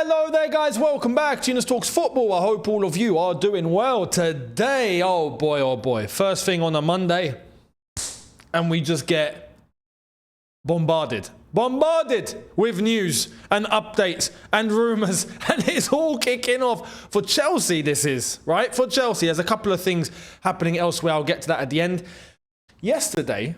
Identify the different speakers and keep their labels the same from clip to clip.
Speaker 1: Hello there, guys. Welcome back to Younes Talks Football. I hope all of you are doing well today. Oh boy. First thing on a Monday, and we just get bombarded with news and updates and rumours, and it's all kicking off for Chelsea. This is right for Chelsea. There's a couple of things happening elsewhere. I'll get to that at the end. Yesterday,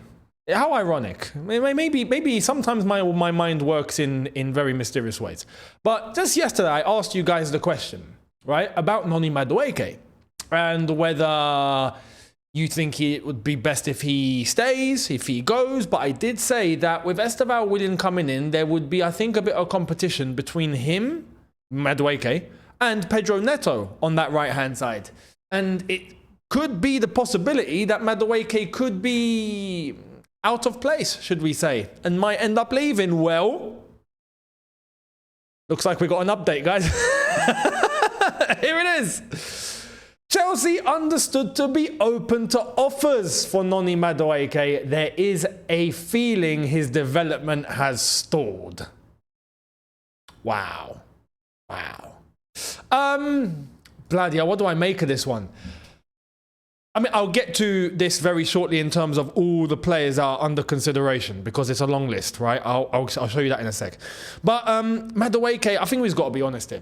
Speaker 1: how ironic. Maybe sometimes my mind works in very mysterious ways. But just yesterday, I asked you guys the question, right, about Noni Madke and whether you think it would be best if he stays, if he goes. But I did say that with Esteval Willian coming in, there would be, I think, a bit of competition between him, Madueke, and Pedro Neto on that right-hand side. And it could be the possibility that Madueke could be out of place, should we say, and might end up leaving. Well, looks like we got an update, guys. Here it is. Chelsea understood to be open to offers for Noni Madke. There is a feeling his development has stalled. Wow. Bloody hell, what do I make of this one? I mean, I'll get to this very shortly in terms of all the players that are under consideration, because it's a long list, right? I'll show you that in a sec. But Madueke, I think we've got to be honest here.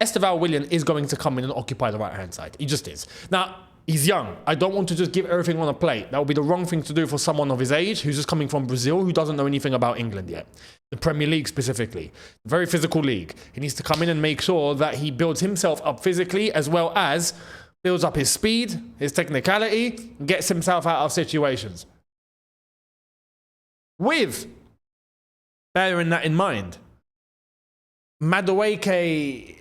Speaker 1: Esteval Willian is going to come in and occupy the right-hand side. He just is. Now, he's young. I don't want to just give everything on a plate. That would be the wrong thing to do for someone of his age who's just coming from Brazil, who doesn't know anything about England yet. The Premier League specifically. Very physical league. He needs to come in and make sure that he builds himself up physically, as well as builds up his speed, his technicality, gets himself out of situations. With bearing that in mind, Madueke,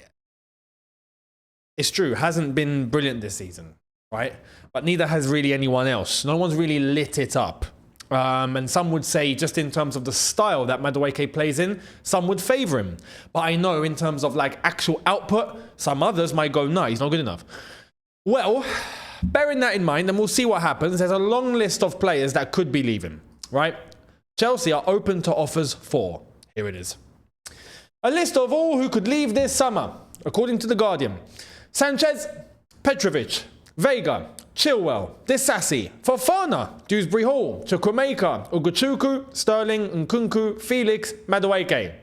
Speaker 1: it's true, hasn't been brilliant this season, right? But neither has really anyone else. No one's really lit it up. And some would say, just in terms of the style that Madueke plays in, some would favour him. But I know in terms of like actual output, some others might go, no, he's not good enough. Well, bearing that in mind, and we'll see what happens, there's a long list of players that could be leaving, right? Chelsea are open to offers for, here it is, a list of all who could leave this summer, according to The Guardian. Sanchez, Petrovic, Vega, Chilwell, Disasi, Fofana, Dewsbury Hall, Chukwuemeka, Ugochukwu, Sterling, Nkunku, Felix, Madueke.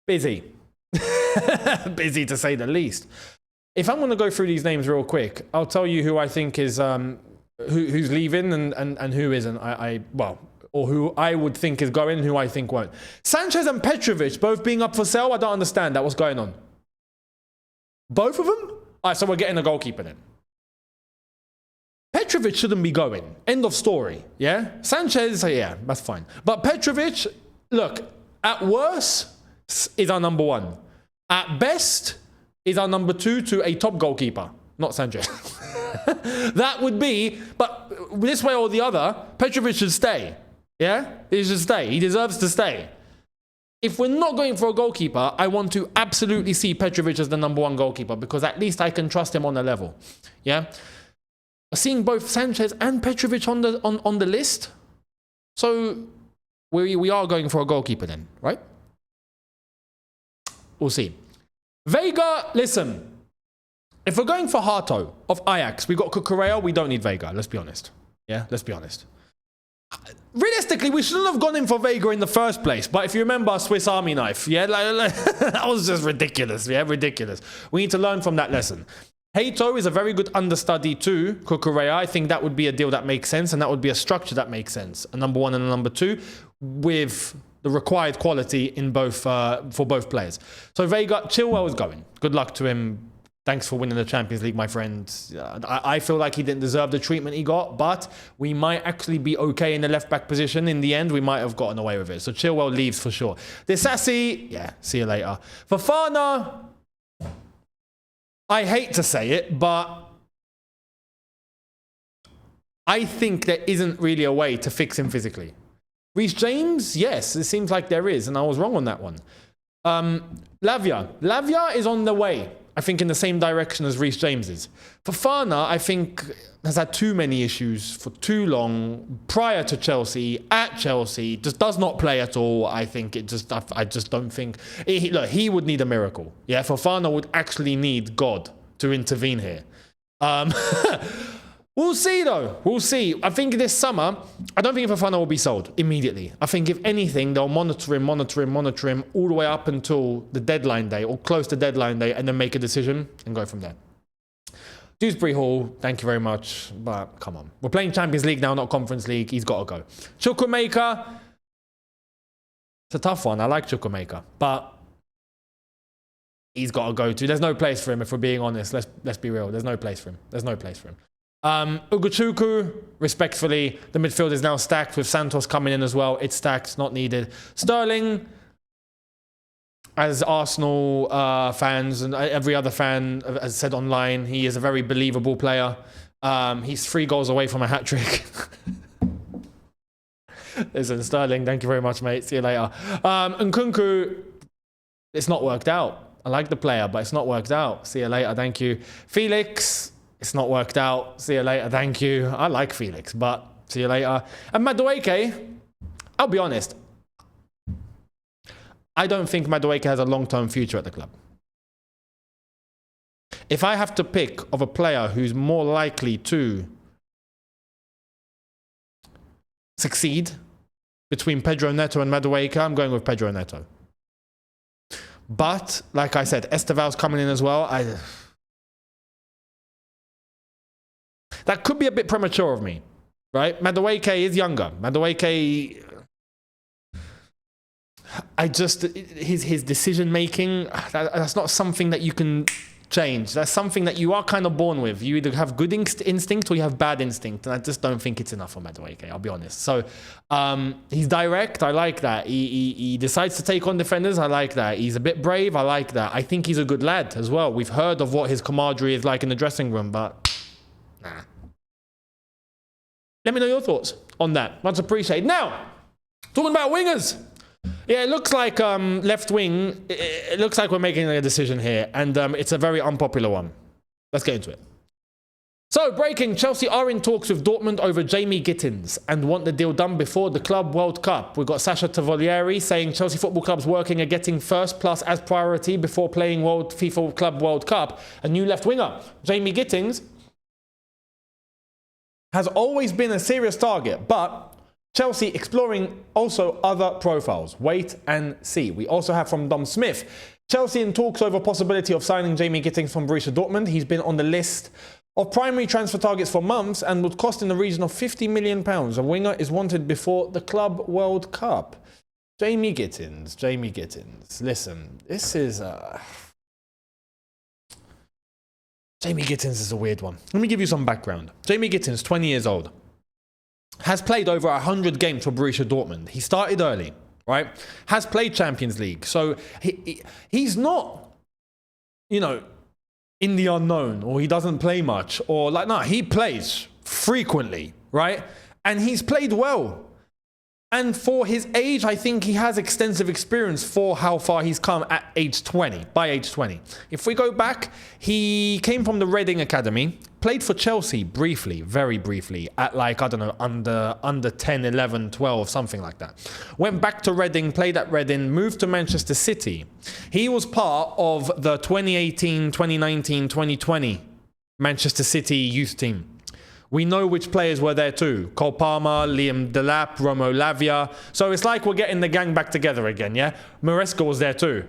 Speaker 1: Busy. Busy to say the least. If I'm going to go through these names real quick, I'll tell you who I think is who's leaving and who isn't. Or who I would think is going, who I think won't. Sanchez and Petrovic both being up for sale. I don't understand that. What's going on? Both of them? All right, so we're getting a goalkeeper then. Petrovic shouldn't be going. End of story. Yeah. Sanchez, yeah, that's fine. But Petrovic, look, at worst is our number one. At best is our number two to a top goalkeeper, not Sanchez. That would be, but this way or the other, Petrovic should stay. Yeah? He should stay. He deserves to stay. If we're not going for a goalkeeper, I want to absolutely see Petrovic as the number one goalkeeper, because at least I can trust him on a level. Yeah? Seeing both Sanchez and Petrovic on the list, so we are going for a goalkeeper then, right? We'll see. Vega, listen, if we're going for Hato of Ajax, we've got Kukurea, we don't need Vega, let's be honest. Yeah, let's be honest. Realistically, we shouldn't have gone in for Vega in the first place, but if you remember Swiss Army knife, yeah, that was just ridiculous, yeah, ridiculous. We need to learn from that lesson. Hato is a very good understudy to Kukurea. I think that would be a deal that makes sense, and that would be a structure that makes sense. A number one and a number two with the required quality in both for both players. So Vega, Chilwell is going. Good luck to him. Thanks for winning the Champions League, my friend. I feel like he didn't deserve the treatment he got, but we might actually be okay in the left-back position. In the end, we might have gotten away with it. So Chilwell leaves for sure. Disasi, yeah, see you later. Fofana, I hate to say it, but I think there isn't really a way to fix him physically. Reece James, yes, it seems like there is, and I was wrong on that one. Lavia is on the way. I think in the same direction as Reece James is. Fofana, I think, has had too many issues for too long prior to Chelsea, at Chelsea, just does not play at all. I think it just, I just don't think, look, he would need a miracle. Yeah, Fofana would actually need God to intervene here. We'll see, though. We'll see. I think this summer, I don't think Fofana will be sold immediately. I think if anything, they'll monitor him all the way up until the deadline day or close to deadline day and then make a decision and go from there. Dewsbury Hall, thank you very much. But come on. We're playing Champions League now, not Conference League. He's got to go. Ekuike, it's a tough one. I like Ekuike, but he's got to go too. There's no place for him, if we're being honest. Let's be real. There's no place for him. There's no place for him. Ugochukwu, respectfully, the midfield is now stacked with Santos coming in as well. It's stacked, not needed. Sterling, as Arsenal fans and every other fan has said online, he is a very believable player. He's 3 goals away from a hat-trick. Listen, Sterling, thank you very much, mate. See you later. Nkunku, it's not worked out. I like the player, but it's not worked out. See you later, thank you. Felix, it's not worked out. See you later, thank you. I like Felix, but see you later. And Madueke, I'll be honest, I don't think Madueke has a long-term future at the club. If I have to pick of a player who's more likely to succeed between Pedro Neto and Madueke, I'm going with Pedro Neto. But, like I said, Esteval's coming in as well. That could be a bit premature of me, right? Madueke is younger. Madueke, his decision making, that's not something that you can change. That's something that you are kind of born with. You either have good instinct or you have bad instinct, and I just don't think it's enough for Madueke, I'll be honest. So he's direct, I like that. He decides to take on defenders, I like that. He's a bit brave, I like that. I think he's a good lad as well. We've heard of what his camaraderie is like in the dressing room, but nah. Let me know your thoughts on that. Much appreciated. Now, talking about wingers. Yeah, it looks like left wing, it looks like we're making a decision here, and it's a very unpopular one. Let's get into it. So, breaking, Chelsea are in talks with Dortmund over Jamie Gittens and want the deal done before the Club World Cup. We've got Sasha Tavolieri saying Chelsea Football Club's working at getting first plus as priority before playing FIFA Club World Cup. A new left winger, Jamie Gittens, has always been a serious target, but Chelsea exploring also other profiles. Wait and see. We also have from Dom Smith, Chelsea in talks over possibility of signing Jamie Gittens from Borussia Dortmund. He's been on the list of primary transfer targets for months and would cost in the region of £50 million. A winger is wanted before the Club World Cup. Jamie Gittens. Listen, this is... Jamie Gittens is a weird one. Let me give you some background. Jamie Gittens, 20 years old, has played over 100 games for Borussia Dortmund. He started early, right? Has played Champions League. So he's not, you know, in the unknown, or he doesn't play much, or like, no, he plays frequently, right? And he's played well. And for his age, I think he has extensive experience for how far he's come at age 20, by age 20. If we go back, he came from the Reading Academy, played for Chelsea briefly, very briefly, at like, I don't know, under 10, 11, 12, something like that. Went back to Reading, played at Reading, moved to Manchester City. He was part of the 2018, 2019, 2020 Manchester City youth team. We know which players were there too. Cole Palmer, Liam Delap, Romo Lavia. So it's like we're getting the gang back together again, yeah? Maresca was there too.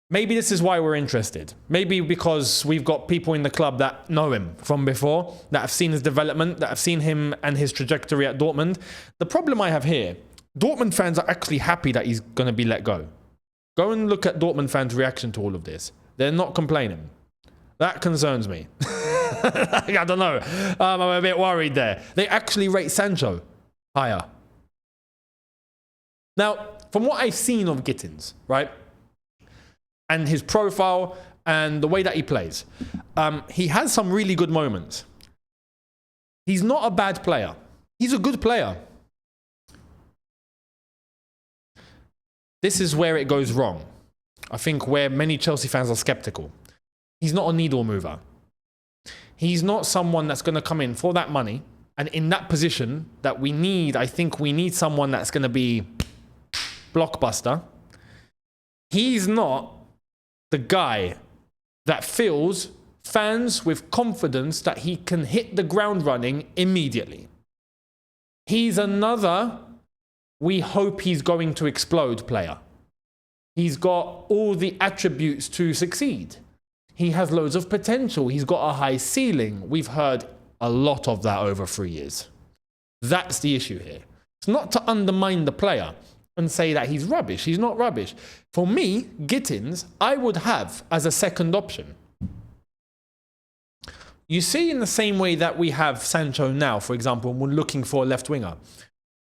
Speaker 1: Maybe this is why we're interested. Maybe because we've got people in the club that know him from before, that have seen his development, that have seen him and his trajectory at Dortmund. The problem I have here, Dortmund fans are actually happy that he's going to be let go. Go and look at Dortmund fans' reaction to all of this. They're not complaining. That concerns me. I don't know. I'm a bit worried there. They actually rate Sancho higher. Now, from what I've seen of Gittens, right, and his profile and the way that he plays, he has some really good moments. He's not a bad player. He's a good player. This is where it goes wrong. I think where many Chelsea fans are skeptical. He's not a needle mover. He's not someone that's going to come in for that money. And in that position that we need, I think we need someone that's going to be blockbuster. He's not the guy that fills fans with confidence that he can hit the ground running immediately. He's another, we hope he's going to explode player. He's got all the attributes to succeed. He has loads of potential. He's got a high ceiling. We've heard a lot of that over 3 years. That's the issue here. It's not to undermine the player and say that he's rubbish. He's not rubbish. For me, Gittens, I would have as a second option. You see, in the same way that we have Sancho now, for example, when we're looking for a left winger.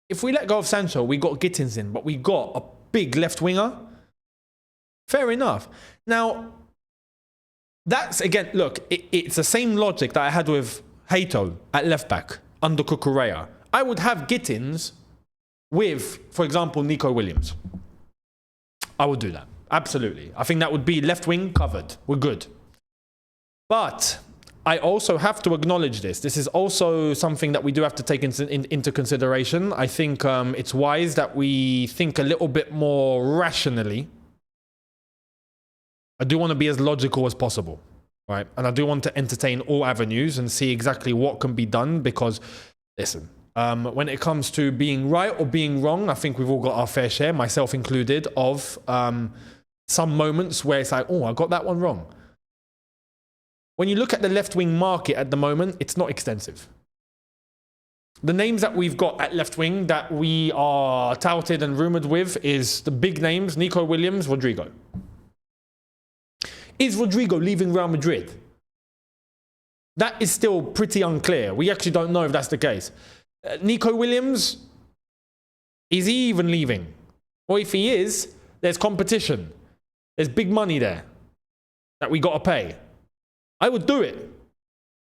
Speaker 1: If we let go of Sancho, we got Gittens in, but we got a big left winger. Fair enough. Now, that's, again, look, it's the same logic that I had with Hato at left back under Cucurella. I would have Gittens with, for example, Nico Williams. I would do that. Absolutely. I think that would be left wing covered. We're good. But I also have to acknowledge this. This is also something that we do have to take into consideration. I think it's wise that we think a little bit more rationally. I do want to be as logical as possible, right? And I do want to entertain all avenues and see exactly what can be done because, listen, when it comes to being right or being wrong, I think we've all got our fair share, myself included, of some moments where it's like, oh, I got that one wrong. When you look at the left-wing market at the moment, it's not extensive. The names that we've got at left wing that we are touted and rumoured with is the big names, Nico Williams, Rodrigo. Is Rodrigo leaving Real Madrid? That is still pretty unclear. We actually don't know if that's the case. Nico Williams, is he even leaving? Or if he is, there's competition. There's big money there that we got to pay. I would do it.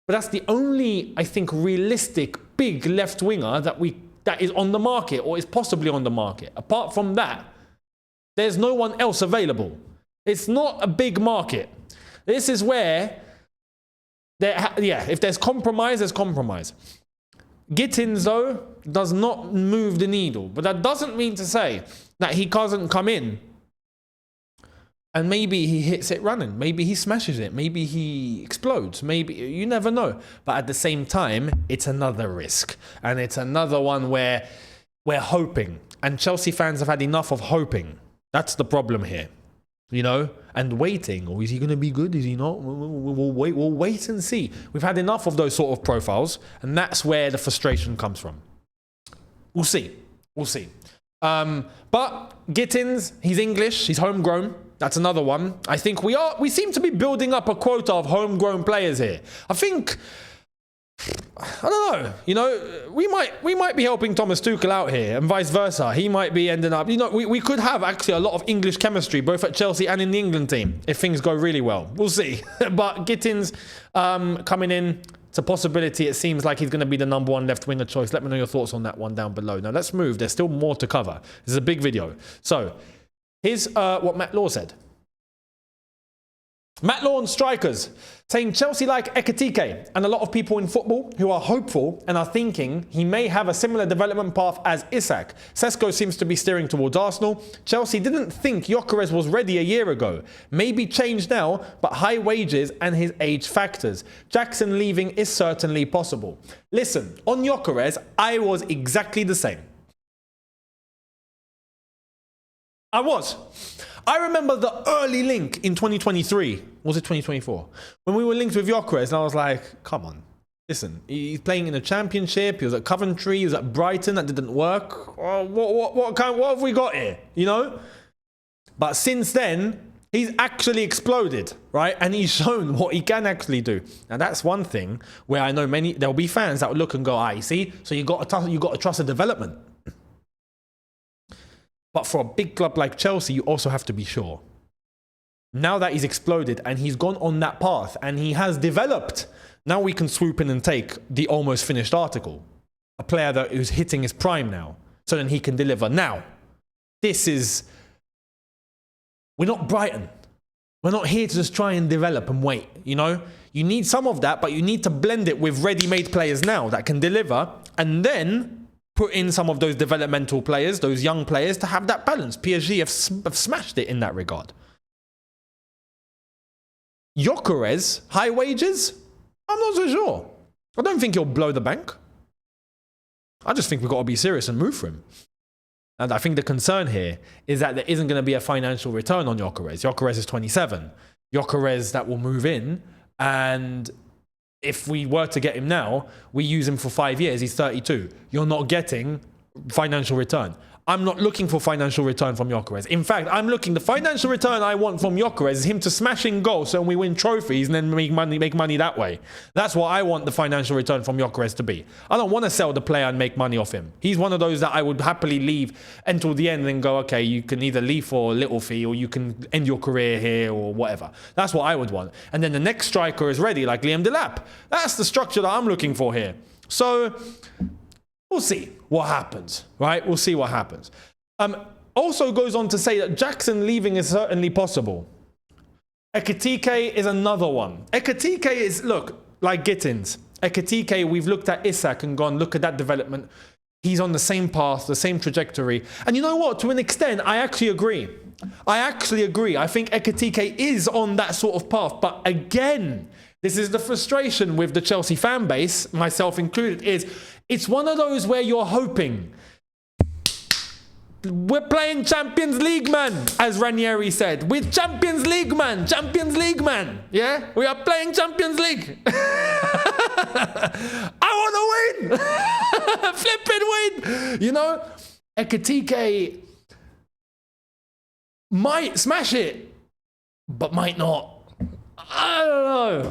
Speaker 1: But that's the only, I think, realistic big left winger that is on the market or is possibly on the market. Apart from that, there's no one else available. It's not a big market. This is where, if there's compromise, there's compromise. Gittens, though, does not move the needle. But that doesn't mean to say that he doesn't come in and maybe he hits it running. Maybe he smashes it. Maybe he explodes. Maybe, you never know. But at the same time, it's another risk. And it's another one where we're hoping. And Chelsea fans have had enough of hoping. That's the problem here. You know, and waiting. Or is he going to be good? Is he not? We'll wait and see. We've had enough of those sort of profiles, and that's where the frustration comes from. We'll see. We'll see. But Gittens, he's English. He's homegrown. That's another one. I think we seem to be building up a quota of homegrown players here. I think, I don't know, you know, we might be helping Thomas Tuchel out here and vice versa. He might be ending up, you know, we could have actually a lot of English chemistry both at Chelsea and in the England team if things go really well. We'll see. But Gittens coming in, it's a possibility. It seems like he's going to be the number one left winger choice. Let me know your thoughts on that one down below. Now let's move. There's still more to cover. This is a big video. So here's what Matt Law said. Matt Law on strikers, saying Chelsea like Ekitike and a lot of people in football who are hopeful and are thinking he may have a similar development path as Isak. Sesko seems to be steering towards Arsenal. Chelsea didn't think Yokarz was ready a year ago. Maybe changed now, but high wages and his age factors. Jackson leaving is certainly possible. Listen, on Joarez, I was exactly the same. I remember the early link in 2023. Was it 2024? When we were linked with Joarez, and I was like, come on. Listen, he's playing in the Championship. He was at Coventry. He was at Brighton. That didn't work. What have we got here? You know? But since then, he's actually exploded, right? And he's shown what he can actually do. Now, that's one thing where I know there'll be fans that will look and go, you see? So you got to trust the development. But for a big club like Chelsea, you also have to be sure. Now that he's exploded and he's gone on that path and he has developed, now we can swoop in and take the almost finished article. A player that who's hitting his prime now, so then he can deliver. Now, we're not Brighton. We're not here to just try and develop and wait, you know? You need some of that, but you need to blend it with ready-made players now that can deliver, and then put in some of those developmental players, those young players, to have that balance. PSG have smashed it in that regard. Yokarz, high wages? I'm not so sure. I don't think he'll blow the bank. I just think we've got to be serious and move for him. And I think the concern here is that there isn't going to be a financial return on Yokarz. Yokarz is 27. Yokarz that will move in, and if we were to get him now, we use him for 5 years, he's 32. You're not getting financial return. I'm not looking for financial return from Yokarz. In fact, the financial return I want from Yokarz is him to smash in goals so we win trophies and then make money that way. That's what I want the financial return from Yokarz to be. I don't want to sell the player and make money off him. He's one of those that I would happily leave until the end and go, okay, you can either leave for a little fee or you can end your career here or whatever. That's what I would want. And then the next striker is ready, like Liam Delap. That's the structure that I'm looking for here. So we'll see what happens, right? We'll see what happens. Also goes on to say that Jackson leaving is certainly possible. Ekitike is another one. Ekitike is, look, like Gittens. Ekitike, we've looked at Isak and gone, look at that development. He's on the same path, the same trajectory. And you know what? To an extent, I actually agree. I think Ekitike is on that sort of path. But again, this is the frustration with the Chelsea fan base, myself included, is it's one of those where you're hoping. We're playing Champions League, man, as Ranieri said. We're Champions League, man. Champions League, man. Yeah? We are playing Champions League. I want to win. Flipping win. You know, Ekitike might smash it, but might not. I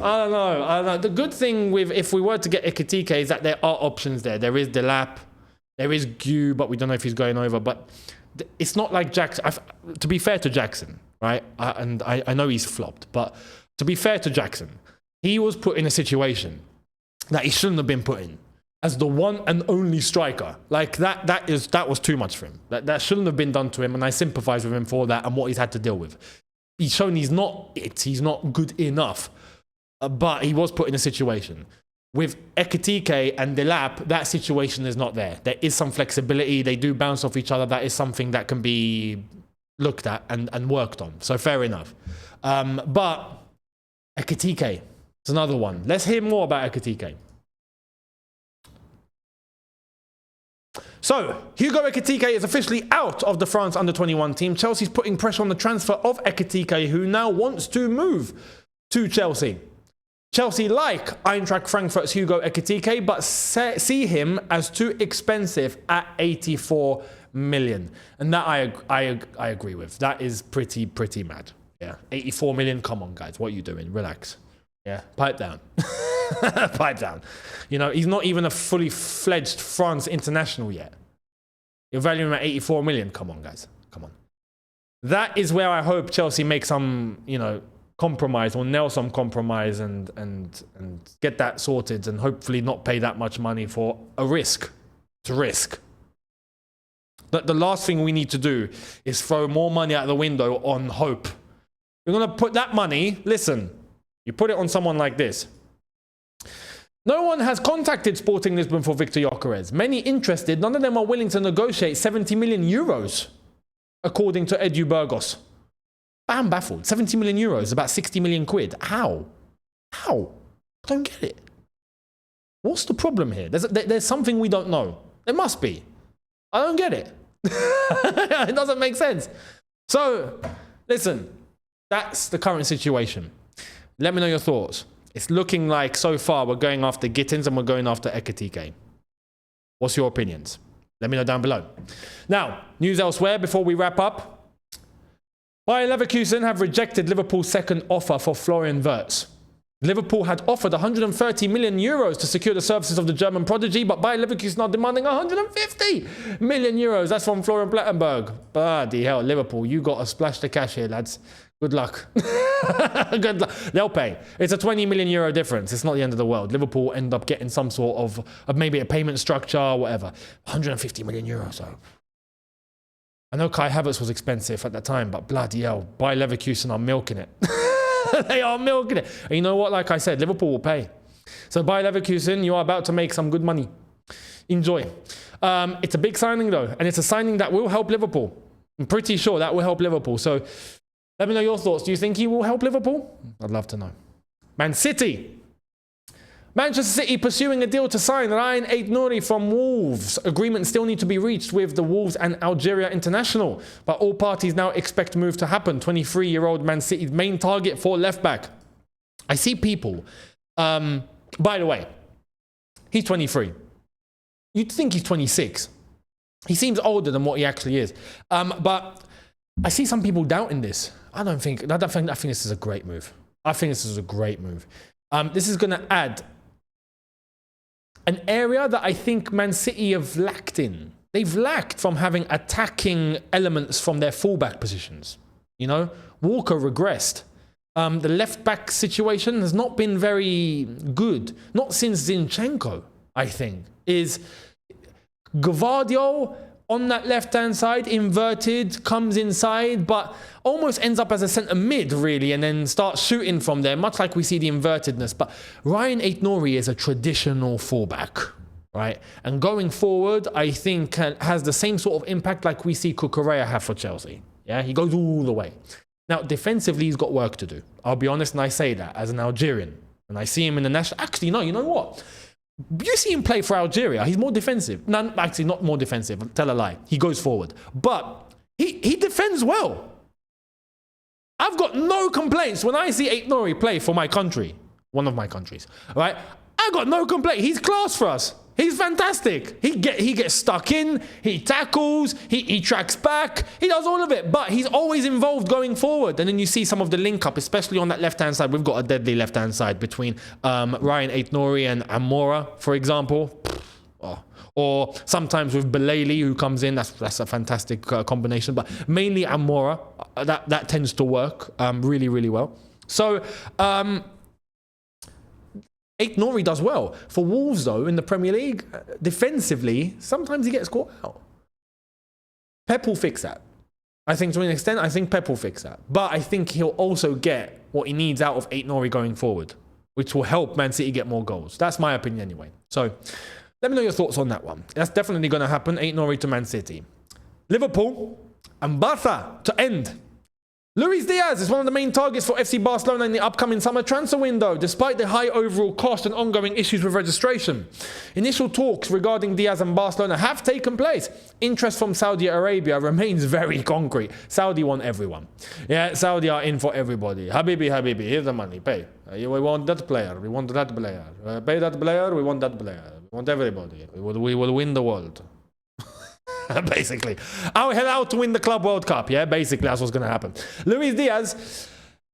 Speaker 1: don't know. The good thing with, if we were to get Ekitike, is that there are options there. There is Delap, there is Gu, but we don't know if he's going over. But it's not like Jackson. To be fair to Jackson, right? I know he's flopped, but to be fair to Jackson, he was put in a situation that he shouldn't have been put in as the one and only striker. Like that was too much for him. That shouldn't have been done to him, and I sympathize with him for that and what he's had to deal with. He's shown he's not good enough, but he was put in a situation. With Ekitike and Delap, that situation is not there. There is some flexibility. They do bounce off each other. That is something that can be looked at and worked on. So fair enough. But Ekitike is another one. Let's hear more about Ekitike. So, Hugo Ekitike is officially out of the France under-21 team. Chelsea's putting pressure on the transfer of Ekitike, who now wants to move to Chelsea. Chelsea like Eintracht Frankfurt's Hugo Ekitike, but see him as too expensive at 84 million. And that I agree with. That is pretty mad. Yeah, 84 million. Come on, guys. What are you doing? Relax. Yeah, pipe down. Pipe down. You know, he's not even a fully fledged France international yet. You're valuing him at 84 million. Come on, guys. Come on. That is where I hope Chelsea make some, you know, compromise or nail some compromise and get that sorted and hopefully not pay that much money for a risk. It's a risk. But the last thing we need to do is throw more money out the window on hope. We're going to put that money, listen, you put it on someone like this. No one has contacted Sporting Lisbon for Victor Yokarz. Many interested, none of them are willing to negotiate 70 million euros, according to Edu Burgos. I'm baffled. 70 million euros, about 60 million quid. How? How? I don't get it. What's the problem here? There's something we don't know. There must be. I don't get it. It doesn't make sense. So, listen, that's the current situation. Let me know your thoughts. It's looking like so far we're going after Gittens and we're going after Ekitike. What's your opinions? Let me know down below. Now, news elsewhere before we wrap up. Bayer Leverkusen have rejected Liverpool's second offer for Florian Wirtz. Liverpool had offered 130 million euros to secure the services of the German prodigy, but Bayer Leverkusen are demanding 150 million euros. That's from Florian Plettenberg. Bloody hell, Liverpool, you got to splash the cash here, lads. Good luck. Good luck. They'll pay. It's a 20 million euro difference. It's not the end of the world. Liverpool end up getting some sort of maybe a payment structure or whatever. 150 million euros, though. I know Kai Havertz was expensive at that time, but bloody hell, Bayer Leverkusen are milking it. They are milking it. And you know what? Like I said, Liverpool will pay. So by Leverkusen, you are about to make some good money. Enjoy. It's a big signing though, and it's a signing that will help Liverpool. I'm pretty sure that will help Liverpool. So let me know your thoughts. Do you think he will help Liverpool? I'd love to know. Man City. Manchester City pursuing a deal to sign Ryan Atnori from Wolves. Agreement still need to be reached with the Wolves and Algeria international, but all parties now expect move to happen. 23-year-old Man City's main target for left back. I see people. By the way, he's 23. You'd think he's 26. He seems older than what he actually is. But I see some people doubting this. I think this is a great move. I think this is a great move. This is going to add an area that I think Man City have lacked in. They've lacked from having attacking elements from their fullback positions. You know, Walker regressed. The left back situation has not been very good. Not since Zinchenko, I think. Is Gvardiol on that left-hand side, inverted, comes inside, but almost ends up as a centre mid, really, and then starts shooting from there, much like we see the invertedness. But Ryan Atnori is a traditional fullback, right? And going forward, I think has the same sort of impact like we see Kukurea have for Chelsea. Yeah, he goes all the way. Now, defensively, he's got work to do. I'll be honest, and I say that as an Algerian. And I see him in the national... Actually, no, you know what? You see him play for Algeria. He's more defensive. No, actually, not more defensive. Tell a lie. He goes forward. But he defends well. I've got no complaints when I see Atnori play for my country. One of my countries. All right? I got no complaint. He's class for us. He's fantastic. He gets stuck in. He tackles. He tracks back. He does all of it. But he's always involved going forward. And then you see some of the link up, especially on that left-hand side. We've got a deadly left-hand side between Ryan Atnori and Amora, for example. Oh. Or sometimes with Belayli, who comes in. That's a fantastic combination. But mainly Amora. That tends to work really, really well. So... Atnori does well. For Wolves, though, in the Premier League, defensively, sometimes he gets caught out. Pep will fix that. I think to an extent, I think Pep will fix that. But I think he'll also get what he needs out of Atnori going forward, which will help Man City get more goals. That's my opinion anyway. So let me know your thoughts on that one. That's definitely going to happen. Atnori to Man City. Liverpool and Barca to end. Luis Diaz is one of the main targets for FC Barcelona in the upcoming summer transfer window, despite the high overall cost and ongoing issues with registration. Initial talks regarding Diaz and Barcelona have taken place. Interest from Saudi Arabia remains very concrete. Saudi want everyone. Yeah, Saudi are in for everybody. Habibi, here's the money, pay. We want that player, we want that player. Pay that player, we want that player. We want everybody. We will win the world. Basically. I'll head out to win the Club World Cup, yeah? Basically, that's what's going to happen. Luis Diaz,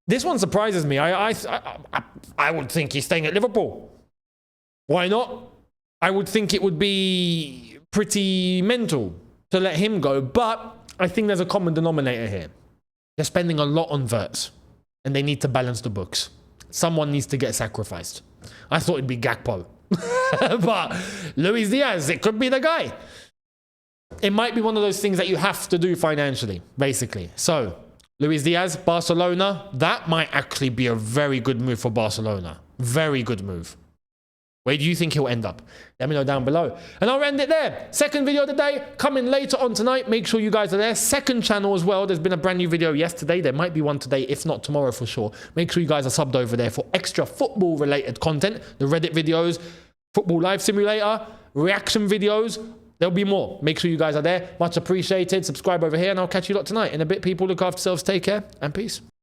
Speaker 1: this one surprises me. I would think he's staying at Liverpool. Why not? I would think it would be pretty mental to let him go, but I think there's a common denominator here. They're spending a lot on Verts, and they need to balance the books. Someone needs to get sacrificed. I thought it'd be Gakpo. But Luis Diaz, it could be the guy. It might be one of those things that you have to do financially, basically. So, Luis Diaz, Barcelona, that might actually be a very good move for Barcelona. Very good move. Where do you think he'll end up? Let me know down below. And I'll end it there. Second video of the day, coming later on tonight. Make sure you guys are there. Second channel as well. There's been a brand new video yesterday. There might be one today, if not tomorrow for sure. Make sure you guys are subbed over there for extra football-related content. The Reddit videos, Football Live Simulator, reaction videos. There'll be more. Make sure you guys are there. Much appreciated. Subscribe over here, and I'll catch you lot tonight. In a bit, people, look after yourselves. Take care, and peace.